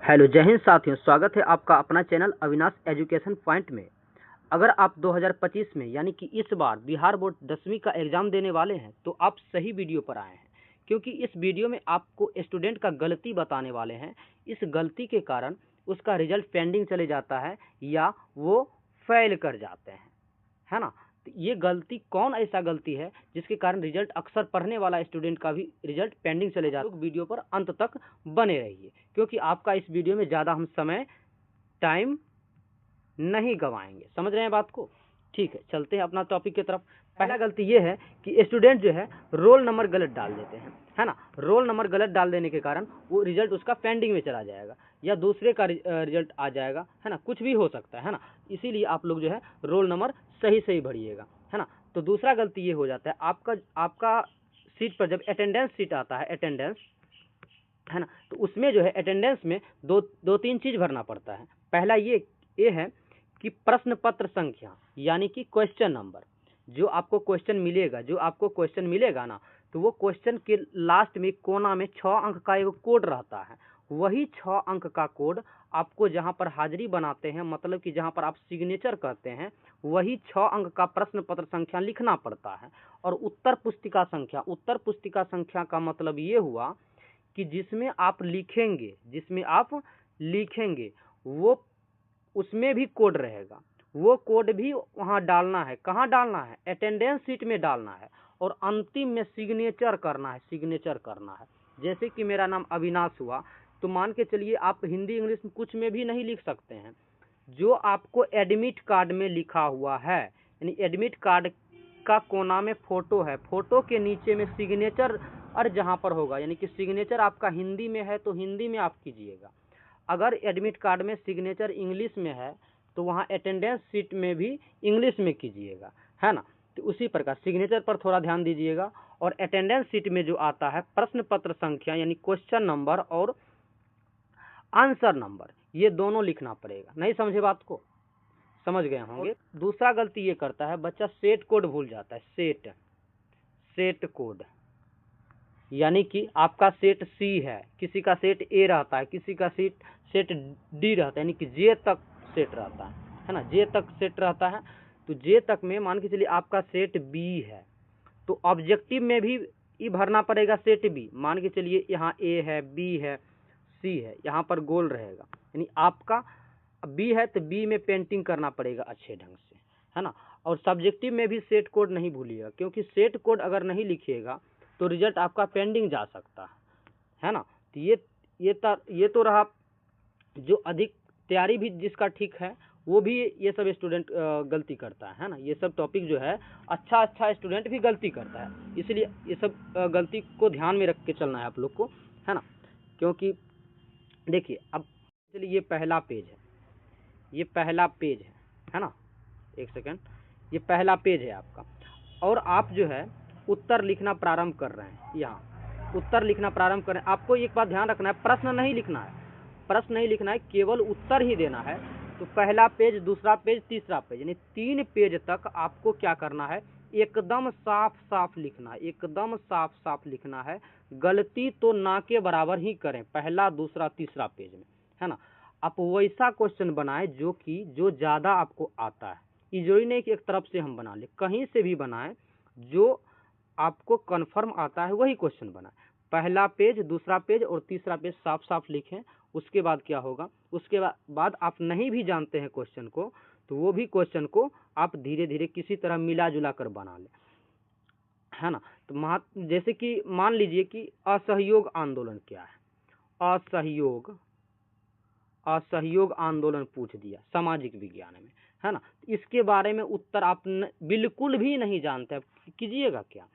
Hello जय हिंद साथियों, स्वागत है आपका अपना चैनल अविनाश एजुकेशन पॉइंट में। अगर आप 2025 में यानी कि इस बार बिहार बोर्ड 10वीं का एग्ज़ाम देने वाले हैं तो आप सही वीडियो पर आए हैं, क्योंकि इस वीडियो में आपको स्टूडेंट का गलती बताने वाले हैं। इस गलती के कारण उसका रिजल्ट पेंडिंग चले जाता है या वो फेल कर जाते हैं, है ना। तो ये गलती कौन ऐसा गलती है जिसके कारण रिजल्ट अक्सर पढ़ने वाला स्टूडेंट का भी रिजल्ट पेंडिंग चले जाता है। लोग वीडियो पर अंत तक बने रहिए, क्योंकि आपका इस वीडियो में ज़्यादा हम समय टाइम नहीं गवाएंगे। समझ रहे हैं बात को? ठीक है, चलते हैं अपना टॉपिक की तरफ। पहला गलती ये है कि स्टूडेंट जो है रोल नंबर गलत डाल देते हैं, है ना। रोल नंबर गलत डाल देने के कारण वो रिजल्ट उसका पेंडिंग में चला जाएगा या दूसरे का रिजल्ट आ जाएगा, है ना। कुछ भी हो सकता है ना। इसीलिए आप लोग जो है रोल नंबर सही भरिएगा, है ना। तो दूसरा गलती ये हो जाता है, आपका सीट पर जब अटेंडेंस सीट आता है, अटेंडेंस, है ना, तो उसमें जो है अटेंडेंस में दो तीन चीज़ भरना पड़ता है। पहला ये है कि प्रश्न पत्र संख्या यानी कि क्वेश्चन नंबर। जो आपको क्वेश्चन मिलेगा ना, तो वो क्वेश्चन के लास्ट में कोना में 6 अंक का एक कोड रहता है। वही 6 अंक का कोड आपको जहाँ पर हाजिरी बनाते हैं, मतलब कि जहाँ पर आप सिग्नेचर करते हैं, वही 6 अंक का प्रश्न पत्र संख्या लिखना पड़ता है। और उत्तर पुस्तिका संख्या का मतलब ये हुआ कि जिसमें आप लिखेंगे वो उसमें भी कोड रहेगा। वो कोड भी वहाँ डालना है। कहाँ डालना है? अटेंडेंस शीट में डालना है। और अंतिम में सिग्नेचर करना है। जैसे कि मेरा नाम अविनाश हुआ, तो मान के चलिए आप हिंदी इंग्लिश में कुछ में भी नहीं लिख सकते हैं। जो आपको एडमिट कार्ड में लिखा हुआ है, यानी एडमिट कार्ड का कोना में फोटो है, फोटो के नीचे में सिग्नेचर और जहाँ पर होगा, यानी कि सिग्नेचर आपका हिंदी में है तो हिंदी में आप कीजिएगा। अगर एडमिट कार्ड में सिग्नेचर इंग्लिश में है तो वहाँ अटेंडेंस शीट में भी इंग्लिश में कीजिएगा, है ना। तो उसी प्रकार सिग्नेचर पर थोड़ा ध्यान दीजिएगा। और अटेंडेंस शीट में जो आता है प्रश्न पत्र संख्या यानी क्वेश्चन नंबर और आंसर नंबर, ये दोनों लिखना पड़ेगा। नहीं समझे बात को? समझ गए होंगे। दूसरा गलती ये करता है, बच्चा सेट कोड भूल जाता है। सेट कोड यानी कि आपका सेट सी है, किसी का सेट ए रहता है, किसी का सेट डी रहता है, यानी कि जे तक सेट रहता है ना। जे तक सेट रहता है, तो जे तक में मान के चलिए आपका सेट बी है, तो ऑब्जेक्टिव में भी ये भरना पड़ेगा सेट बी। मान के चलिए यहाँ ए है, बी है, सी है, यहाँ पर गोल रहेगा, यानी आपका बी है तो बी में पेंटिंग करना पड़ेगा अच्छे ढंग से, है ना। और सब्जेक्टिव में भी सेट कोड नहीं भूलिएगा, क्योंकि सेट कोड अगर नहीं लिखिएगा तो रिजल्ट आपका पेंडिंग जा सकता है ना। तो ये तो रहा। जो अधिक तैयारी भी जिसका ठीक है वो भी ये सब स्टूडेंट गलती करता है ना। ये सब टॉपिक जो है अच्छा स्टूडेंट भी गलती करता है, इसलिए ये सब गलती को ध्यान में रख के चलना है आप लोग को, है ना। क्योंकि देखिए, अब चलिए ये पहला पेज है ना। एक सेकेंड, ये पहला पेज है आपका, और आप जो है उत्तर लिखना प्रारंभ कर रहे हैं। यहाँ उत्तर लिखना प्रारंभ कर रहे हैं। आपको एक बात ध्यान रखना है, प्रश्न नहीं लिखना है, केवल उत्तर ही देना है। तो पहला पेज, दूसरा पेज, तीसरा पेज, यानी 3 पेज तक आपको क्या करना है? एकदम साफ साफ लिखना है। गलती तो ना के बराबर ही करें पहला, दूसरा, तीसरा पेज में, है ना। आप वैसा क्वेश्चन बनाएं जो ज़्यादा आपको आता है। इजोरी नहीं कि एक तरफ से हम बना ले, कहीं से भी बनाएं, जो आपको कन्फर्म आता है वही क्वेश्चन बनाएं। पहला पेज, दूसरा पेज और तीसरा पेज साफ लिखें। उसके बाद क्या होगा? उसके बाद आप नहीं भी जानते हैं क्वेश्चन को, तो वो भी क्वेश्चन को आप धीरे धीरे किसी तरह मिला जुला कर बना लें, है ना। तो जैसे कि मान लीजिए कि असहयोग आंदोलन क्या है। असहयोग आंदोलन पूछ दिया सामाजिक विज्ञान में, है ना। इसके बारे में उत्तर आप बिल्कुल भी नहीं जानते, कीजिएगा क्या?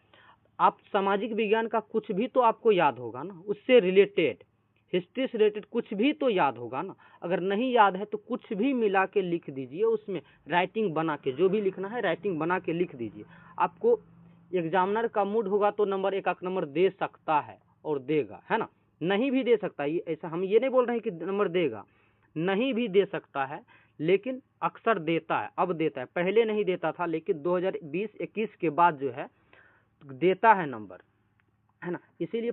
आप सामाजिक विज्ञान का कुछ भी तो आपको याद होगा ना, उससे रिलेटेड, हिस्ट्री से रिलेटेड कुछ भी तो याद होगा ना। अगर नहीं याद है तो कुछ भी मिला के लिख दीजिए, उसमें राइटिंग बना के, जो भी लिखना है राइटिंग बना के लिख दीजिए। आपको एग्जामिनर का मूड होगा तो नंबर एक नंबर दे सकता है और देगा, है ना। नहीं भी दे सकता है, ऐसा हम ये नहीं बोल रहे हैं कि नंबर देगा, नहीं भी दे सकता है, लेकिन अक्सर देता है। अब देता है, पहले नहीं देता था, लेकिन 2020-21 के बाद जो है देता है नंबर, है ना। इसीलिए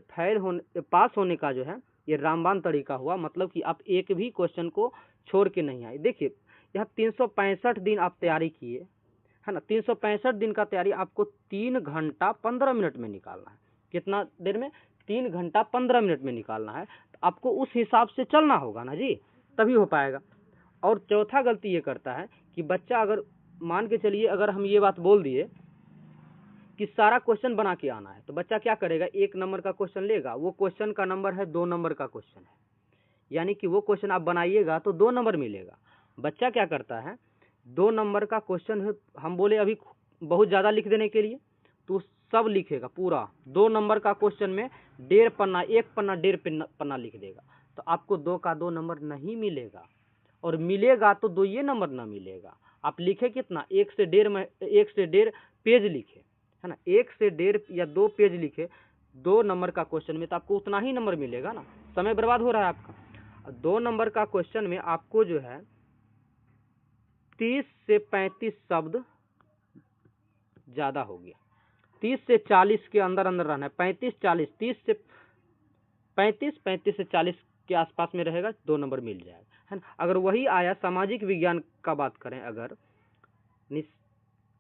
पास होने का जो है ये रामबाण तरीका हुआ, मतलब कि आप एक भी क्वेश्चन को छोड़ के नहीं आए। देखिए यहाँ 365 दिन आप तैयारी किए, है ना, 365 दिन का तैयारी आपको 3 घंटा 15 मिनट में निकालना है। कितना देर में? 3 घंटा 15 मिनट में निकालना है। तो आपको उस हिसाब से चलना होगा ना जी, तभी हो पाएगा। और चौथा गलती ये करता है कि बच्चा, अगर मान के चलिए अगर हम ये बात बोल दिए कि सारा क्वेश्चन बना के आना है, तो बच्चा क्या करेगा, 1 नंबर का क्वेश्चन लेगा, वो क्वेश्चन का नंबर है 2 नंबर का क्वेश्चन है, यानी कि वो क्वेश्चन आप बनाइएगा तो 2 नंबर मिलेगा। बच्चा क्या करता है, 2 नंबर का क्वेश्चन है, हम बोले अभी बहुत ज़्यादा लिख देने के लिए, तो सब लिखेगा पूरा 2 नंबर का क्वेश्चन में 1.5 पन्ना, 1 पन्ना 1.5 पन्ना लिख देगा, तो आपको 2 का 2 नंबर नहीं मिलेगा। और मिलेगा तो 2 ये नंबर ना मिलेगा। आप लिखे कितना, 1 से 1.5 पेज लिखे, है ना, 1 से 1.5 या 2 पेज लिखे 2 नंबर का क्वेश्चन में, तो आपको उतना ही नंबर मिलेगा ना। समय बर्बाद हो रहा है आपका। 2 नंबर का क्वेश्चन में आपको जो है 30 से 35 शब्द ज़्यादा हो गया, 30 से 40 के अंदर अंदर रहना है, 35-40, 30 से 35, 35 से 40 के आसपास में रहेगा, 2 नंबर मिल जाएगा, है ना। अगर वही आया सामाजिक विज्ञान का बात करें, अगर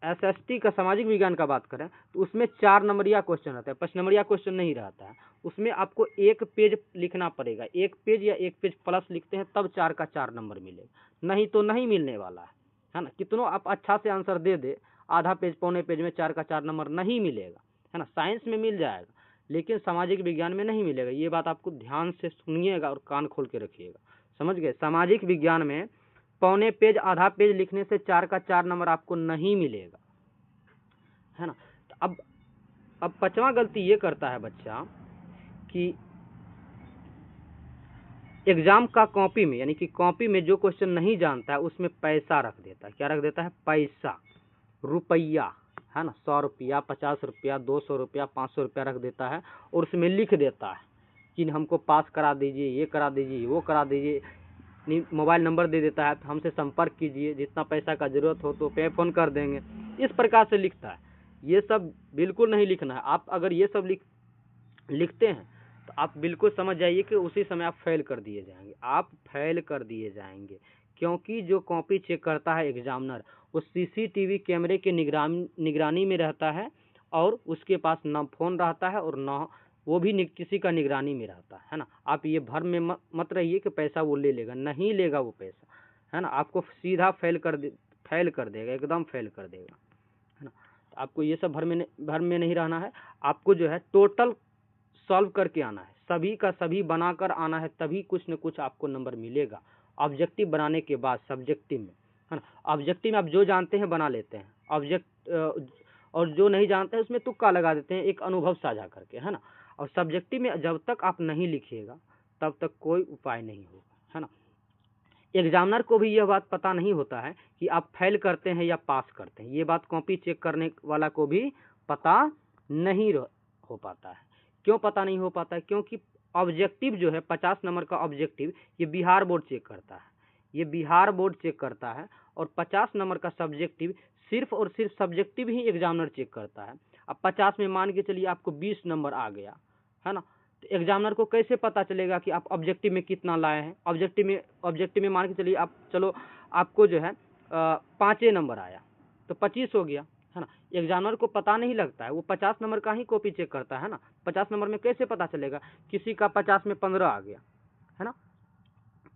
SST का सामाजिक विज्ञान का बात करें, तो उसमें 4 नंबरिया क्वेश्चन रहता है, 5 नंबरिया क्वेश्चन नहीं रहता है। उसमें आपको 1 पेज लिखना पड़ेगा, 1 पेज या 1 पेज प्लस लिखते हैं तब 4 का 4 नंबर मिलेगा, नहीं तो नहीं मिलने वाला है ना। कितनों आप अच्छा से आंसर दे दे, आधा पेज पौने पेज में 4 का 4 नंबर नहीं मिलेगा, है ना। साइंस में मिल जाएगा लेकिन सामाजिक विज्ञान में नहीं मिलेगा। ये बात आपको ध्यान से सुनिएगा और कान खोल के रखिएगा, समझ गए। सामाजिक विज्ञान में पौने पेज आधा पेज लिखने से 4 का 4 नंबर आपको नहीं मिलेगा, है ना। तो अब 5वां गलती ये करता है बच्चा कि एग्जाम का कॉपी में, यानी कि कॉपी में जो क्वेश्चन नहीं जानता है उसमें पैसा रख देता है। क्या रख देता है? पैसा, रुपया, है ना, 100 रुपया, 50 रुपया, 200 रुपया, 500 रुपया रख देता है और उसमें लिख देता है कि हमको पास करा दीजिए, ये करा दीजिए, वो करा दीजिए, मोबाइल नंबर दे देता है, तो हमसे संपर्क कीजिए, जितना पैसा का जरूरत हो तो पे फोन कर देंगे, इस प्रकार से लिखता है। ये सब बिल्कुल नहीं लिखना है। आप अगर ये सब लिखते हैं तो आप बिल्कुल समझ जाइए कि उसी समय आप फेल कर दिए जाएंगे, आप फेल कर दिए जाएंगे। क्योंकि जो कॉपी चेक करता है एग्जामिनर, वो CCTV कैमरे के निगरानी में रहता है और उसके पास न फोन रहता है और न वो भी किसी का निगरानी में रहता है ना। आप ये भर में मत रहिए कि पैसा वो ले लेगा, नहीं लेगा वो पैसा, है ना। आपको सीधा फेल कर देगा, एकदम फेल कर देगा, है ना। तो आपको ये सब भर में नहीं रहना है। आपको जो है टोटल सॉल्व करके आना है, सभी का सभी बनाकर आना है, तभी कुछ न कुछ आपको नंबर मिलेगा। ऑब्जेक्टिव बनाने के बाद सब्जेक्टिव में, है ना, ऑब्जेक्टिव में आप जो जानते हैं बना लेते हैं, और जो नहीं जानते हैं उसमें तुक्का लगा देते हैं एक अनुभव साझा करके, है ना। और सब्जेक्टिव में जब तक आप नहीं लिखिएगा तब तक कोई उपाय नहीं होगा, है ना। एग्जामिनर को भी यह बात पता नहीं होता है कि आप फेल करते हैं या पास करते हैं, ये बात कॉपी चेक करने वाला को भी पता नहीं हो पाता है। क्यों पता नहीं हो पाता है? क्योंकि ऑब्जेक्टिव जो है 50 नंबर का ऑब्जेक्टिव, ये बिहार बोर्ड चेक करता है, ये बिहार बोर्ड चेक करता है। और 50 नंबर का सब्जेक्टिव सिर्फ और सिर्फ सब्जेक्टिव ही एग्जामिनर चेक करता है। अब 50 में मान के चलिए आपको 20 नंबर आ गया, है ना, तो एग्जामिनर को कैसे पता चलेगा कि आप ऑब्जेक्टिव में कितना लाए हैं? ऑब्जेक्टिव में मान के चलिए आप, चलो आपको जो है 5 नंबर आया तो 25 हो गया, है ना। एग्जामिनर को पता नहीं लगता है, वो 50 नंबर का ही कॉपी चेक करता है ना। 50 नंबर में कैसे पता चलेगा? किसी का 50 में 15 आ गया, है ना,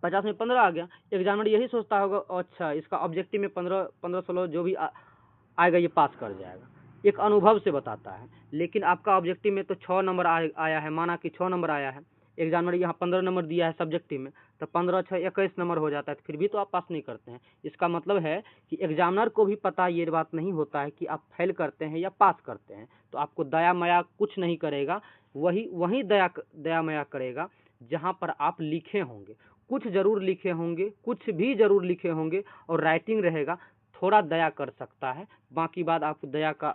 50 में 15 आ गया, एग्जामिनर यही सोचता होगा अच्छा इसका ऑब्जेक्टिव में 15-16 जो भी आएगा ये पास कर जाएगा, एक अनुभव से बताता है। लेकिन आपका ऑब्जेक्टिव में तो 6 नंबर आया है, माना कि 6 नंबर आया है, एग्जामिनर यहाँ 15 नंबर दिया है सब्जेक्टिव में, तो 15-6 21 नंबर हो जाता है, तो फिर भी तो आप पास नहीं करते हैं। इसका मतलब है कि एग्जामिनर को भी पता ये बात नहीं होता है कि आप फेल करते हैं या पास करते हैं। तो आपको दया माया कुछ नहीं करेगा, वही दया माया करेगा जहाँ पर आप लिखे होंगे। कुछ जरूर लिखे होंगे, कुछ भी जरूर लिखे होंगे और राइटिंग रहेगा, थोड़ा दया कर सकता है, बाकी बात आप दया का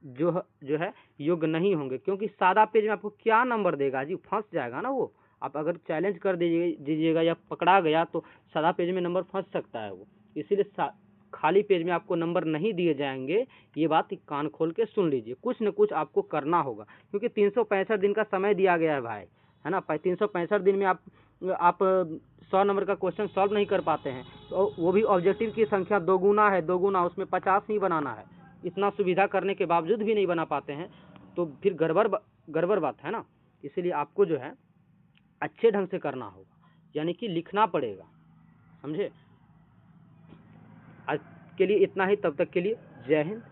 जो है योग्य नहीं होंगे। क्योंकि सादा पेज में आपको क्या नंबर देगा जी, फंस जाएगा ना वो। आप अगर चैलेंज कर दीजिएगा या पकड़ा गया तो सादा पेज में नंबर फंस सकता है वो, इसीलिए खाली पेज में आपको नंबर नहीं दिए जाएंगे। ये बात कान खोल के सुन लीजिए, कुछ न कुछ आपको करना होगा, क्योंकि 365 दिन का समय दिया गया है भाई, है ना। 365 दिन में आप 100 नंबर का क्वेश्चन सॉल्व नहीं कर पाते हैं, तो वो भी ऑब्जेक्टिव की संख्या 2 गुना है, 2 गुना, उसमें 50 ही बनाना है। इतना सुविधा करने के बावजूद भी नहीं बना पाते हैं, तो फिर गड़बड़ बात है ना। इसीलिए आपको जो है अच्छे ढंग से करना होगा, यानी कि लिखना पड़ेगा, समझे। आज के लिए इतना ही, तब तक के लिए जय हिंद।